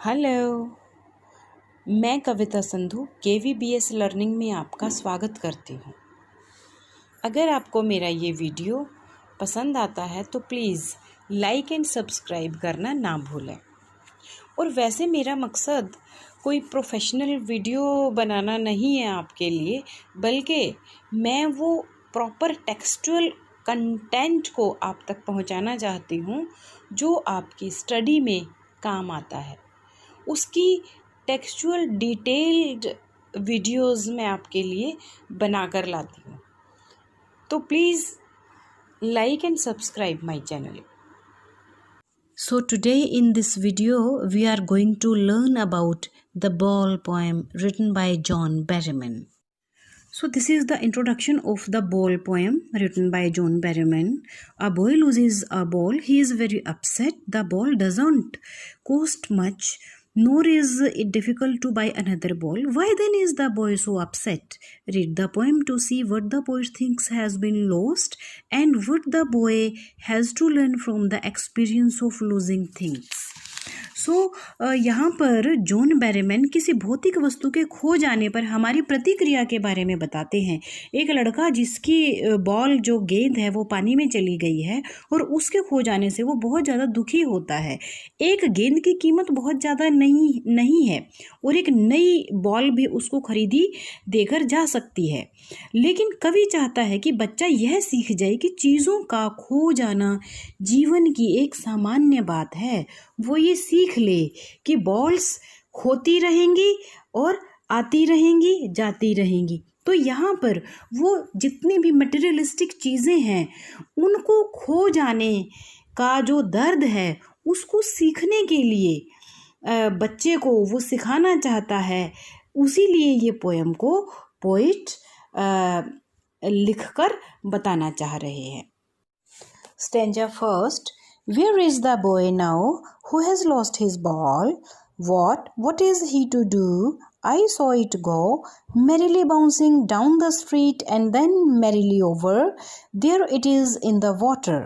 Hello, मैं कविता Sandhu KVBS learning में आपका स्वागत करती हूँ। अगर आपको मेरा ये वीडियो पसंद आता है तो प्लीज़ लाइक एंड सब्सक्राइब करना ना भूलें। और वैसे मेरा मकसद कोई प्रोफेशनल वीडियो बनाना नहीं है आपके लिए, बल्कि मैं वो प्रॉपर टेक्सचुअल कंटेंट को आप तक पहुँचाना चाहती हूँ जो आपकी स्टडी में काम आता है। उसकी टेक्सचुअल डिटेल्ड वीडियोस मैं आपके लिए बनाकर लाती हूँ। तो please like and subscribe my channel. So today in this video we are going to learn about the Ball poem written by John Berryman. So this is the introduction of the Ball poem written by John Berryman. A boy loses a ball. He is very upset. The ball doesn't cost much, nor is it difficult to buy another ball. Why then is the boy so upset? Read the poem to see what the poet thinks has been lost and what the boy has to learn from the experience of losing things. यहाँ पर John बैरेमैन किसी भौतिक वस्तु के खो जाने पर हमारी प्रतिक्रिया के बारे में बताते हैं। एक लड़का जिसकी बॉल जो गेंद है वो पानी में चली गई है और उसके खो जाने से वो बहुत ज़्यादा दुखी होता है। एक गेंद की कीमत बहुत ज़्यादा नहीं है और एक नई बॉल भी उसको खरीदी देकर जा सकती है, लेकिन कवि चाहता है कि बच्चा यह सीख जाए कि चीज़ों का खो जाना जीवन की एक सामान्य बात है। वो ये सीख ले कि बॉल्स खोती रहेंगी और आती रहेंगी, जाती रहेंगी। तो यहाँ पर वो जितनी भी मटेरियलिस्टिक चीज़ें हैं उनको खो जाने का जो दर्द है उसको सीखने के लिए बच्चे को वो सिखाना चाहता है। उसी लिए ये पोएम को पोइट लिखकर बताना चाह रहे हैं। Stanza first. Where is the boy now who has lost his ball? What is he to do? I saw it go, merrily bouncing down the street and then merrily over. There it is in the water.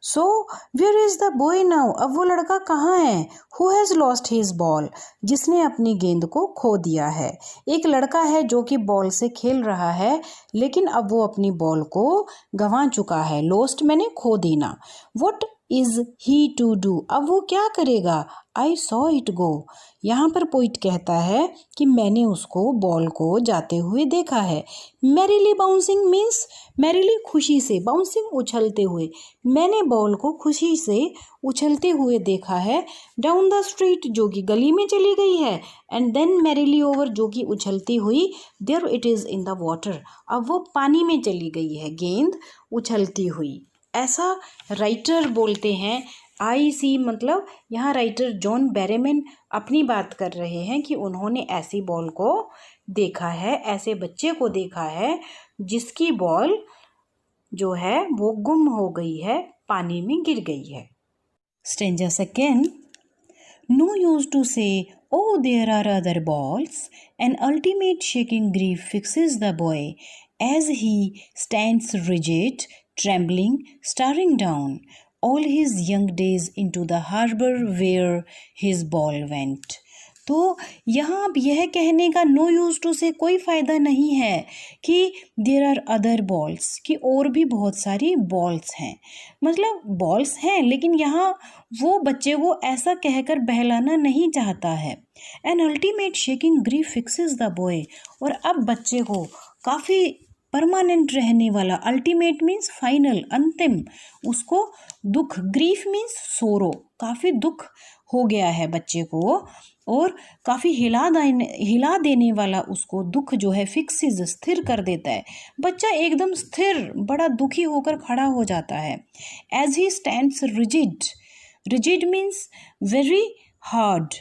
So, where is the boy now? अब वो लड़का कहाँ है? Who has lost his ball? जिसने अपनी गेंद को खो दिया है। एक लड़का है जो कि बॉल से खेल रहा है, लेकिन अब वो अपनी बॉल को गंवा चुका है। Lost मैंने खो देना। What is he to do? अब वो क्या करेगा? I saw it go. यहाँ पर पोइट कहता है कि मैंने उसको बॉल को जाते हुए देखा है। Merrily bouncing means merrily खुशी से, bouncing उछलते हुए। मैंने बॉल को खुशी से उछलते हुए देखा है। Down the street जो कि गली में चली गई है, and then merrily over जो कि उछलती हुई, there it is in the water. अब वो पानी में चली गई है, गेंद उछलती हुई। ऐसा राइटर बोलते हैं। IC मतलब यहाँ राइटर जॉन बैरेमैन अपनी बात कर रहे हैं कि उन्होंने ऐसी बॉल को देखा है, ऐसे बच्चे को देखा है जिसकी बॉल जो है वो गुम हो गई है, पानी में गिर गई है। Stanza second. No use to say, oh, there are other balls. An ultimate shaking grief fixes the boy as he stands rigid, trembling, staring down all his young days into the harbor where his ball went. तो यहाँ अब यह कहने का no use to से कोई फ़ायदा नहीं है कि देयर आर अदर बॉल्स, कि और भी बहुत सारी बॉल्स हैं। मतलब बॉल्स हैं, लेकिन यहाँ वो बच्चे को ऐसा कहकर बहलाना नहीं चाहता है। An ultimate shaking grief fixes the boy. और अब बच्चे को काफ़ी परमानेंट रहने वाला, अल्टीमेट मीन्स फाइनल, अंतिम, उसको दुख, ग्रीफ मीन्स सोरो, काफ़ी दुख हो गया है बच्चे को और काफ़ी हिला देने वाला उसको दुख जो है फिक्सिस स्थिर कर देता है। बच्चा एकदम स्थिर, बड़ा दुखी होकर खड़ा हो जाता है। As he stands rigid, rigid means very hard,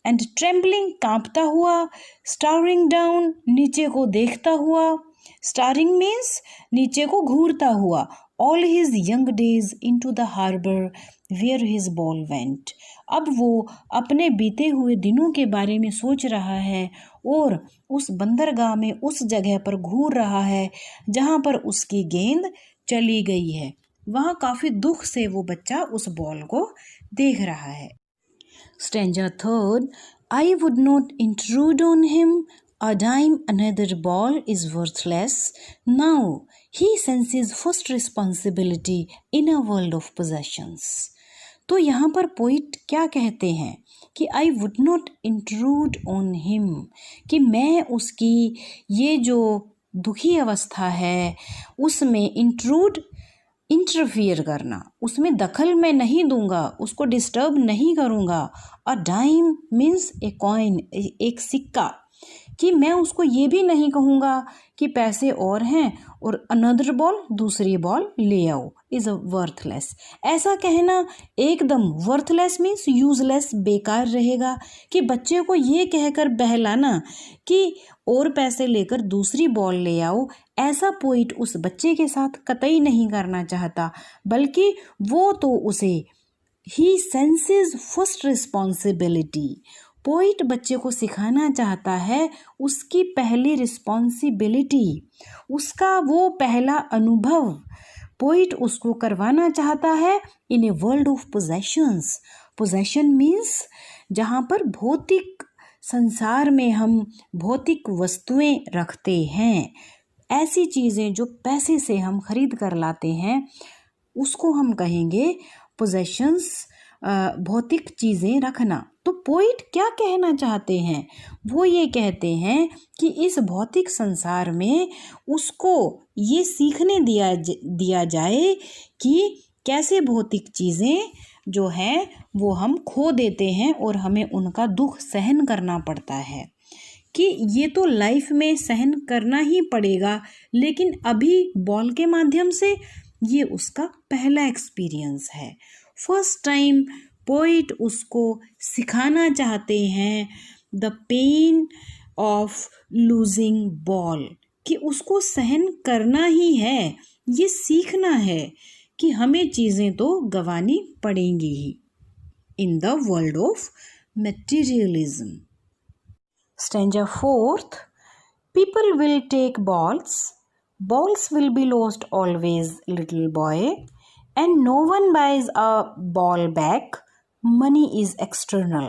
and trembling कांपता हुआ, स्टारिंग डाउन नीचे को देखता हुआ, स्टारिंग मीन्स नीचे को घूरता हुआ, all his young days into the harbour where his ball went. अब वो अपने बीते हुए दिनों के बारे में सोच रहा है और उस बंदरगाह में उस जगह पर घूर रहा है जहाँ पर उसकी गेंद चली गई है। वहाँ काफ़ी दुख से वो बच्चा उस बॉल को देख रहा है। Stanza third. I would not intrude on him. A dime, another ball is worthless. Now he senses first responsibility in a world of possessions. तो यहाँ पर पोइट क्या कहते हैं कि I would not intrude on him, कि मैं उसकी ये जो दुखी अवस्था है उसमें इंटरफियर करना, उसमें दखल मैं नहीं दूंगा, उसको डिस्टर्ब नहीं करूंगा। A dime means a coin, एक सिक्का, कि मैं उसको ये भी नहीं कहूँगा कि पैसे और हैं और अनदर बॉल, दूसरी बॉल ले आओ, इज़ वर्थलेस। ऐसा कहना एकदम वर्थलेस मीन्स यूजलेस, बेकार रहेगा। कि बच्चे को ये कहकर बहलाना कि और पैसे लेकर दूसरी बॉल ले आओ, ऐसा पोइट उस बच्चे के साथ कतई नहीं करना चाहता, बल्कि वो तो उसे ही सेंसेस फर्स्ट रिस्पॉन्सिबिलिटी, पोइट बच्चे को सिखाना चाहता है उसकी पहली रिस्पॉन्सिबिलिटी, उसका वो पहला अनुभव पोइट उसको करवाना चाहता है in a world of possessions. Possession means जहाँ पर भौतिक संसार में हम भौतिक वस्तुएं रखते हैं, ऐसी चीज़ें जो पैसे से हम खरीद कर लाते हैं उसको हम कहेंगे पोजेशंस, भौतिक चीज़ें रखना। तो पोइट क्या कहना चाहते हैं, वो ये कहते हैं कि इस भौतिक संसार में उसको ये सीखने दिया जाए कि कैसे भौतिक चीज़ें जो हैं वो हम खो देते हैं और हमें उनका दुख सहन करना पड़ता है, कि ये तो लाइफ में सहन करना ही पड़ेगा, लेकिन अभी बॉल के माध्यम से ये उसका पहला एक्सपीरियंस है। फर्स्ट टाइम पोइट उसको सिखाना चाहते हैं the pain of losing ball, कि उसको सहन करना ही है, ये सीखना है कि हमें चीज़ें तो गंवानी पड़ेंगी ही in the world of materialism. Stanza fourth. People will take balls will be lost always little boy, and no one buys a ball back, money is external.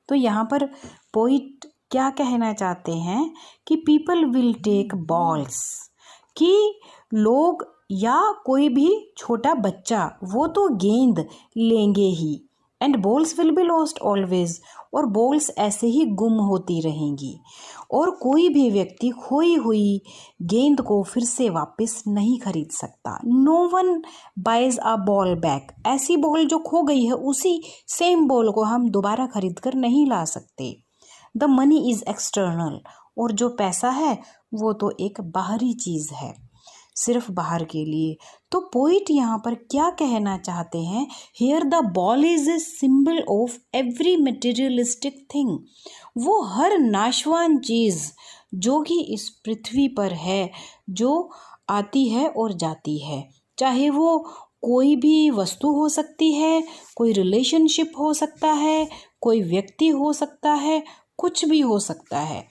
तो यहाँ पर पोइट क्या कहना चाहते हैं कि पीपल विल टेक बॉल्स, कि लोग या कोई भी छोटा बच्चा वो तो गेंद लेंगे ही, and balls will be lost always, और बॉल्स ऐसे ही गुम होती रहेंगी, और कोई भी व्यक्ति खोई हुई गेंद को फिर से वापस नहीं खरीद सकता। No one buys a ball back, ऐसी बॉल जो खो गई है उसी सेम बॉल को हम दोबारा खरीद कर नहीं ला सकते। द मनी इज़ एक्सटर्नल, और जो पैसा है वो तो एक बाहरी चीज़ है, सिर्फ बाहर के लिए। तो पोइट यहाँ पर क्या कहना चाहते हैं, here the ball is a symbol of every materialistic thing, वो हर नाशवान चीज़ जो कि इस पृथ्वी पर है, जो आती है और जाती है, चाहे वो कोई भी वस्तु हो सकती है, कोई रिलेशनशिप हो सकता है, कोई व्यक्ति हो सकता है, कुछ भी हो सकता है।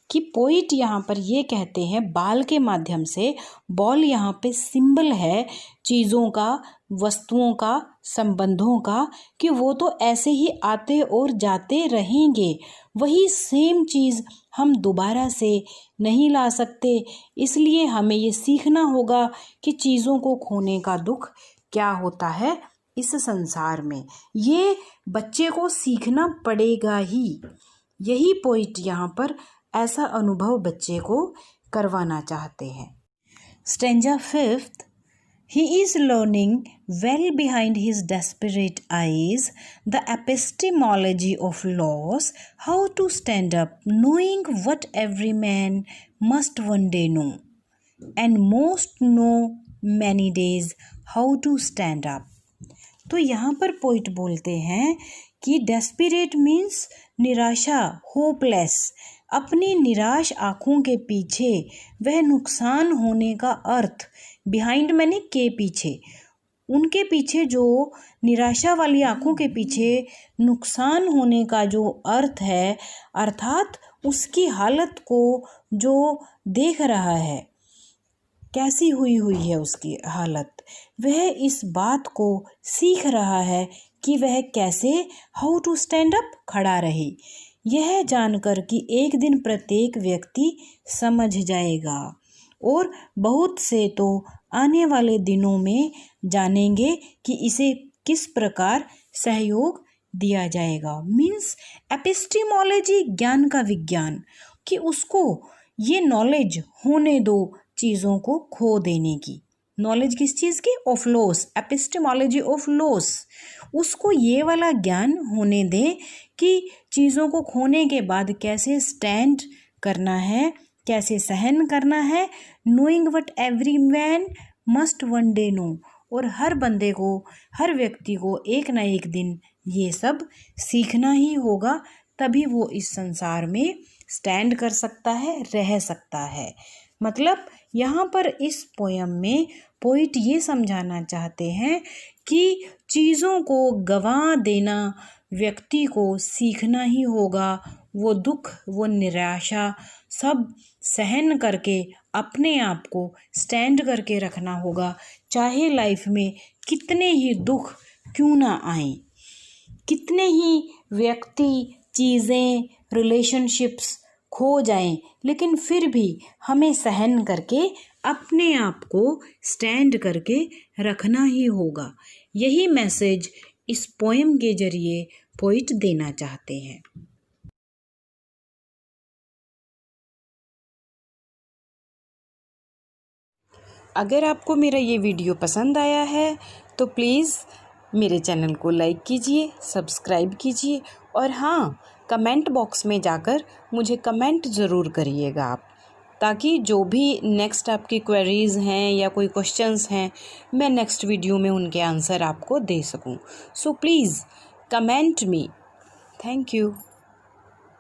कि पोइट यहाँ पर ये कहते हैं बाल के माध्यम से, बॉल यहाँ पे सिंबल है चीज़ों का, वस्तुओं का, संबंधों का, कि वो तो ऐसे ही आते और जाते रहेंगे, वही सेम चीज़ हम दोबारा से नहीं ला सकते। इसलिए हमें ये सीखना होगा कि चीज़ों को खोने का दुख क्या होता है इस संसार में, ये बच्चे को सीखना पड़ेगा ही। यही पोइट यहाँ पर ऐसा अनुभव बच्चे को करवाना चाहते हैं। Stanza fifth. He is learning well behind his desperate eyes the epistemology of loss, how to stand up, knowing what every man must one day know, and most know many days how to stand up. तो यहाँ पर poet बोलते हैं कि desperate means निराशा, hopeless, अपनी निराश आँखों के पीछे वह नुकसान होने का अर्थ, बिहाइंड मैंने के पीछे, उनके पीछे जो निराशा वाली आँखों के पीछे नुकसान होने का जो अर्थ है, अर्थात उसकी हालत को जो देख रहा है, कैसी हुई है उसकी हालत, वह इस बात को सीख रहा है कि वह कैसे हाउ टू स्टैंड अप खड़ा रहे। यह जानकर कि एक दिन प्रत्येक व्यक्ति समझ जाएगा और बहुत से तो आने वाले दिनों में जानेंगे कि इसे किस प्रकार सहयोग दिया जाएगा। मीन्स एपिस्टिमोलॉजी ज्ञान का विज्ञान, कि उसको ये नॉलेज होने दो चीज़ों को खो देने की। नॉलेज किस चीज़ की? Of loss, epistemology of loss. उसको ये वाला ज्ञान होने दे कि चीज़ों को खोने के बाद कैसे स्टैंड करना है, कैसे सहन करना है। Knowing what every man must one day know. और हर बंदे को, हर व्यक्ति को एक ना एक दिन ये सब सीखना ही होगा, तभी वो इस संसार में स्टैंड कर सकता है, रह सकता है। मतलब यहाँ पर इस पोयम में पोइट ये समझाना चाहते हैं कि चीज़ों को गंवा देना व्यक्ति को सीखना ही होगा। वो दुख, वो निराशा सब सहन करके अपने आप को स्टैंड करके रखना होगा, चाहे लाइफ में कितने ही दुख क्यों ना आए, कितने ही व्यक्ति, चीज़ें, रिलेशनशिप्स खो जाएं, लेकिन फिर भी हमें सहन करके अपने आप को स्टैंड करके रखना ही होगा। यही मैसेज इस पोएम के जरिए पोइट देना चाहते हैं। अगर आपको मेरा ये वीडियो पसंद आया है तो प्लीज़ मेरे चैनल को लाइक कीजिए, सब्सक्राइब कीजिए और हाँ, कमेंट बॉक्स में जाकर मुझे कमेंट ज़रूर करिएगा आप, ताकि जो भी नेक्स्ट आपकी क्वेरीज़ हैं या कोई क्वेश्चंस हैं, मैं नेक्स्ट वीडियो में उनके आंसर आपको दे सकूं। So please comment me. Thank you.